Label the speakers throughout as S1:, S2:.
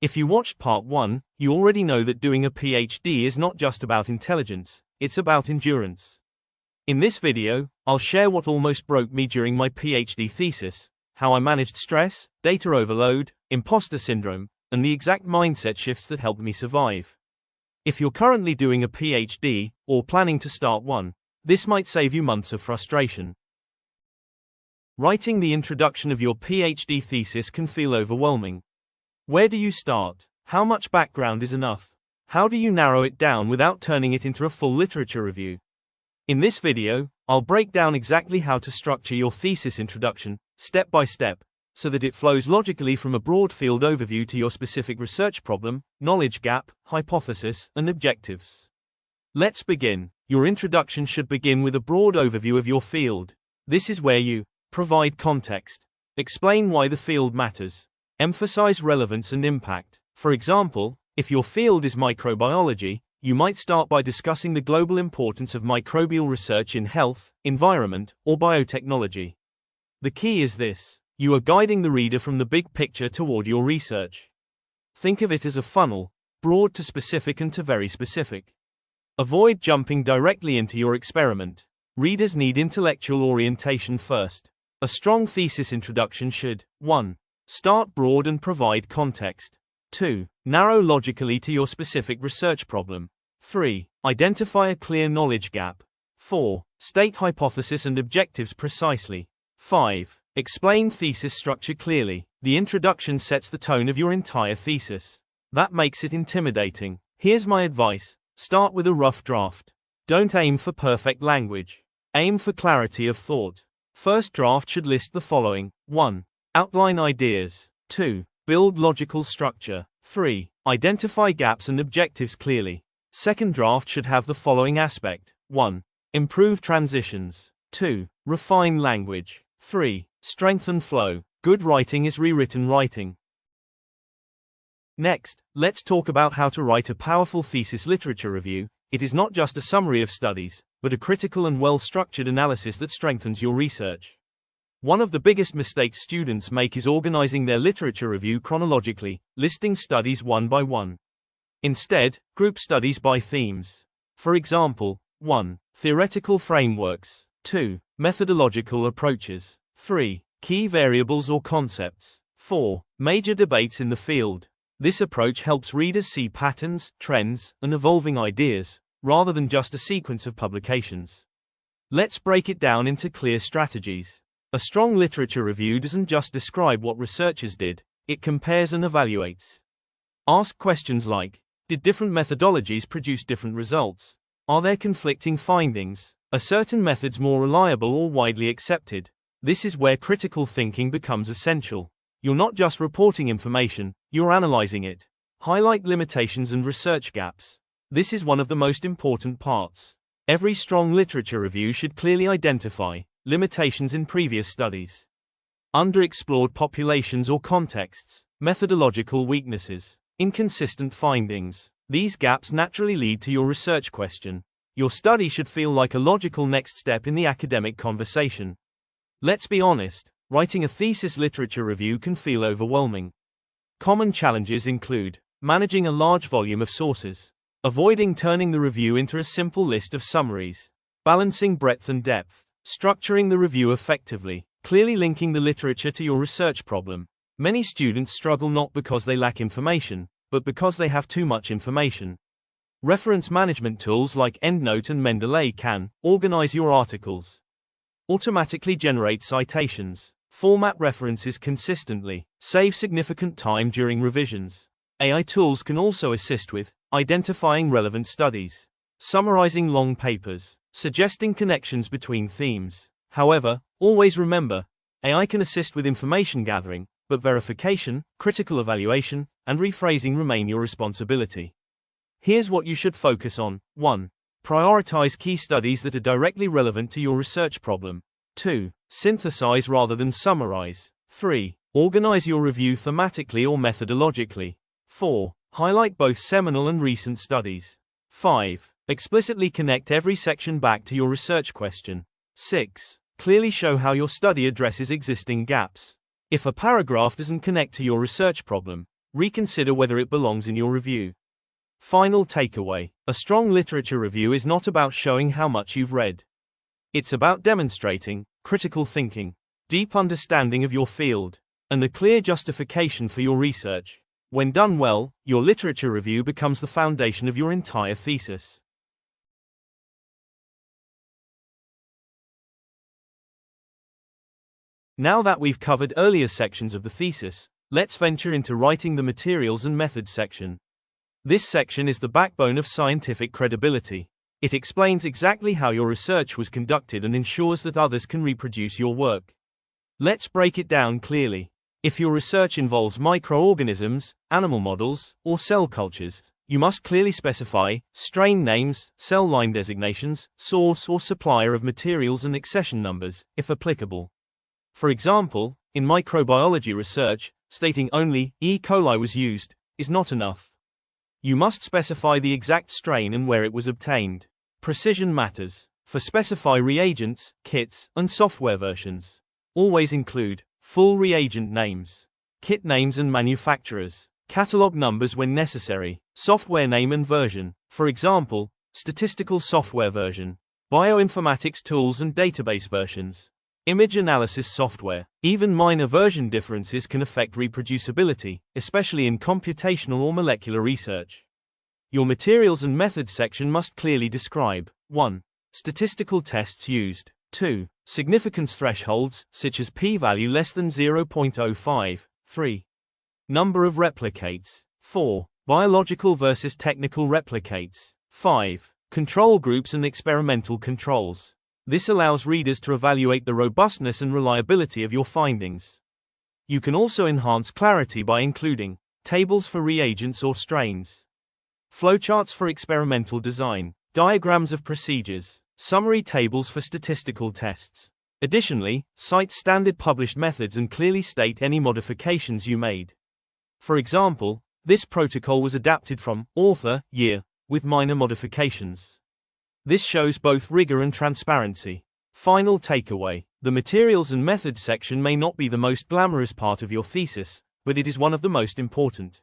S1: If you watched part 1, you already know that doing a PhD is not just about intelligence, it's about endurance. In this video, I'll share what almost broke me during my PhD thesis, how I managed stress, data overload, imposter syndrome, and the exact mindset shifts that helped me survive. If you're currently doing a PhD, or planning to start one, this might save you months of frustration. Writing the introduction of your PhD thesis can feel overwhelming. Where do you start? How much background is enough? How do you narrow it down without turning it into a full literature review? In this video, I'll break down exactly how to structure your thesis introduction, step by step, so that it flows logically from a broad field overview to your specific research problem, knowledge gap, hypothesis, and objectives. Let's begin. Your introduction should begin with a broad overview of your field. This is where you provide context, explain why the field matters, emphasize relevance and impact. For example, if your field is microbiology, you might start by discussing the global importance of microbial research in health, environment, or biotechnology. The key is this: you are guiding the reader from the big picture toward your research. Think of it as a funnel, broad to specific and to very specific. Avoid jumping directly into your experiment. Readers need intellectual orientation first. A strong thesis introduction should 1. Start broad and provide context. 2. Narrow logically to your specific research problem. 3. Identify a clear knowledge gap. 4. State hypothesis and objectives precisely. 5. Explain thesis structure clearly. The introduction sets the tone of your entire thesis. That makes it intimidating. Here's my advice: start with a rough draft. Don't aim for perfect language. Aim for clarity of thought. First draft should list the following: 1. Outline ideas. 2. Build logical structure. 3. Identify gaps and objectives clearly. Second draft should have the following aspect: 1. Improve transitions. 2. Refine language. 3. Strengthen flow. Good writing is rewritten writing. Next, let's talk about how to write a powerful thesis literature review. It is not just a summary of studies, but a critical and well-structured analysis that strengthens your research. One of the biggest mistakes students make is organizing their literature review chronologically, listing studies one by one. Instead, group studies by themes. For example, 1. Theoretical frameworks. 2. Methodological approaches. 3. Key variables or concepts. 4. Major debates in the field. This approach helps readers see patterns, trends, and evolving ideas, rather than just a sequence of publications. Let's break it down into clear strategies. A strong literature review doesn't just describe what researchers did, it compares and evaluates. Ask questions like: did different methodologies produce different results? Are there conflicting findings? Are certain methods more reliable or widely accepted? This is where critical thinking becomes essential. You're not just reporting information, you're analyzing it. Highlight limitations and research gaps. This is one of the most important parts. Every strong literature review should clearly identify limitations in previous studies, underexplored populations or contexts, methodological weaknesses, inconsistent findings. These gaps naturally lead to your research question. Your study should feel like a logical next step in the academic conversation. Let's be honest, writing a thesis literature review can feel overwhelming. Common challenges include managing a large volume of sources, avoiding turning the review into a simple list of summaries, balancing breadth and depth, structuring the review effectively, clearly linking the literature to your research problem. Many students struggle not because they lack information, but because they have too much information. Reference management tools like EndNote and Mendeley can organize your articles, automatically generate citations, format references consistently, save significant time during revisions. AI tools can also assist with identifying relevant studies, summarizing long papers, suggesting connections between themes. However, always remember, AI can assist with information gathering, but verification, critical evaluation, and rephrasing remain your responsibility. Here's what you should focus on. 1. Prioritize key studies that are directly relevant to your research problem. 2. Synthesize rather than summarize. 3. Organize your review thematically or methodologically. 4. Highlight both seminal and recent studies. 5. Explicitly connect every section back to your research question. 6. Clearly show how your study addresses existing gaps. If a paragraph doesn't connect to your research problem, reconsider whether it belongs in your review. Final takeaway: a strong literature review is not about showing how much you've read. It's about demonstrating critical thinking, deep understanding of your field, and a clear justification for your research. When done well, your literature review becomes the foundation of your entire thesis. Now that we've covered earlier sections of the thesis, let's venture into writing the materials and methods section. This section is the backbone of scientific credibility. It explains exactly how your research was conducted and ensures that others can reproduce your work. Let's break it down clearly. If your research involves microorganisms, animal models, or cell cultures, you must clearly specify strain names, cell line designations, source or supplier of materials, and accession numbers, if applicable. For example, in microbiology research, stating only E. coli was used is not enough. You must specify the exact strain and where it was obtained. Precision matters. For specify reagents, kits, and software versions. Always include full reagent names, kit names and manufacturers, catalog numbers when necessary, software name and version, for example, statistical software version, bioinformatics tools and database versions, image analysis software. Even minor version differences can affect reproducibility, especially in computational or molecular research. Your materials and methods section must clearly describe 1. Statistical tests used. 2. Significance thresholds, such as p-value less than 0.05. 3. Number of replicates. 4. Biological versus technical replicates. 5. Control groups and experimental controls. This allows readers to evaluate the robustness and reliability of your findings. You can also enhance clarity by including tables for reagents or strains, flowcharts for experimental design, diagrams of procedures, summary tables for statistical tests. Additionally, cite standard published methods and clearly state any modifications you made. For example, this protocol was adapted from author, year, with minor modifications. This shows both rigor and transparency. Final takeaway: the materials and methods section may not be the most glamorous part of your thesis, but it is one of the most important.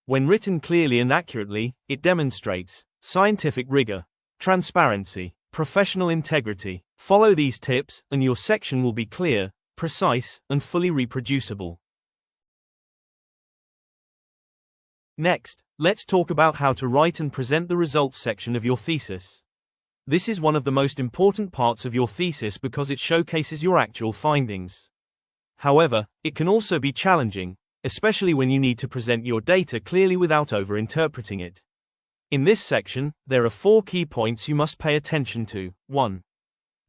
S1: When written clearly and accurately, it demonstrates scientific rigor, transparency, professional integrity. Follow these tips, and your section will be clear, precise, and fully reproducible. Next, let's talk about how to write and present the results section of your thesis. This is one of the most important parts of your thesis because it showcases your actual findings. However, it can also be challenging, especially when you need to present your data clearly without over-interpreting it. In this section, there are 4 key points you must pay attention to. 1.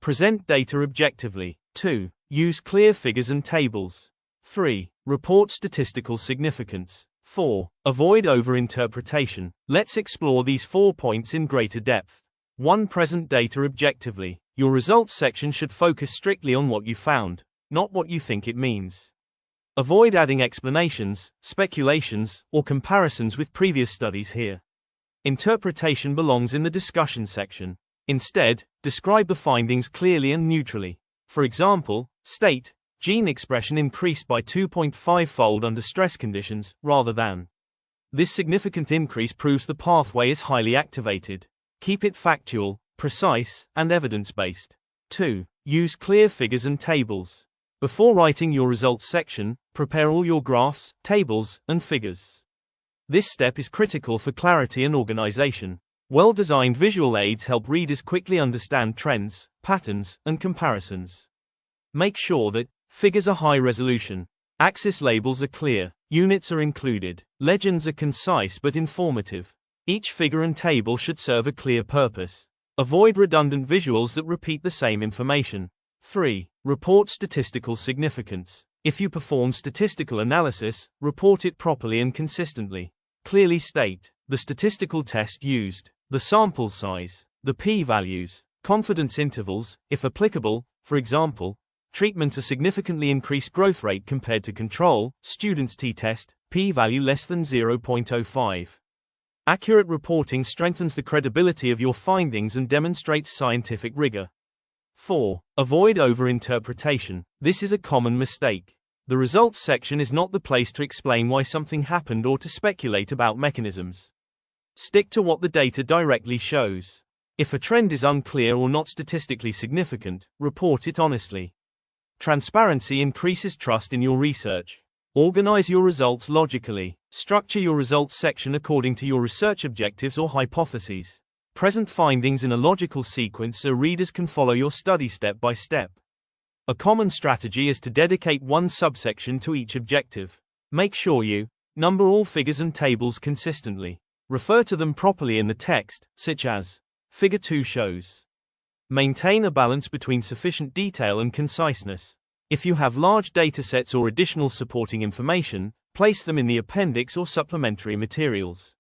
S1: Present data objectively. 2. Use clear figures and tables. 3. Report statistical significance. 4. Avoid over-interpretation. Let's explore these 4 points in greater depth. 1. Present data objectively. Your results section should focus strictly on what you found, not what you think it means. Avoid adding explanations, speculations, or comparisons with previous studies here. Interpretation belongs in the discussion section. Instead, describe the findings clearly and neutrally. For example, state, gene expression increased by 2.5-fold under stress conditions, rather than, this significant increase proves the pathway is highly activated. Keep it factual, precise, and evidence-based. 2. Use clear figures and tables. Before writing your results section, prepare all your graphs, tables, and figures. This step is critical for clarity and organization. Well-designed visual aids help readers quickly understand trends, patterns, and comparisons. Make sure that figures are high resolution, axis labels are clear, units are included, legends are concise but informative. Each figure and table should serve a clear purpose. Avoid redundant visuals that repeat the same information. 3. Report statistical significance. If you perform statistical analysis, report it properly and consistently. Clearly state the statistical test used, the sample size, the p-values, confidence intervals, if applicable, for example, treatment a significantly increased growth rate compared to control, student's t-test, p-value less than 0.05. Accurate reporting strengthens the credibility of your findings and demonstrates scientific rigor. 4. Avoid over-interpretation. This is a common mistake. The results section is not the place to explain why something happened or to speculate about mechanisms. Stick to what the data directly shows. If a trend is unclear or not statistically significant, report it honestly. Transparency increases trust in your research. Organize your results logically. Structure your results section according to your research objectives or hypotheses. Present findings in a logical sequence so readers can follow your study step by step. A common strategy is to dedicate one subsection to each objective. Make sure you number all figures and tables consistently. Refer to them properly in the text, such as Figure 2 shows. Maintain a balance between sufficient detail and conciseness. If you have large datasets or additional supporting information, place them in the appendix or supplementary materials.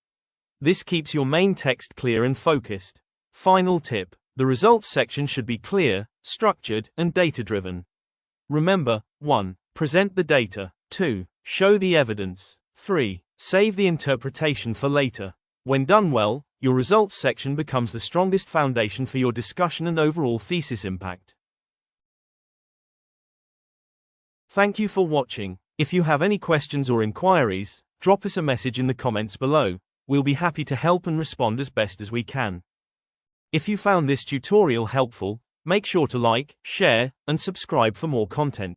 S1: This keeps your main text clear and focused. Final tip: the results section should be clear, structured, and data-driven. Remember, 1. Present the data. 2. Show the evidence. 3. Save the interpretation for later. When done well, your results section becomes the strongest foundation for your discussion and overall thesis impact. Thank you for watching. If you have any questions or inquiries, drop us a message in the comments below. We'll be happy to help and respond as best as we can. If you found this tutorial helpful, make sure to like, share, and subscribe for more content.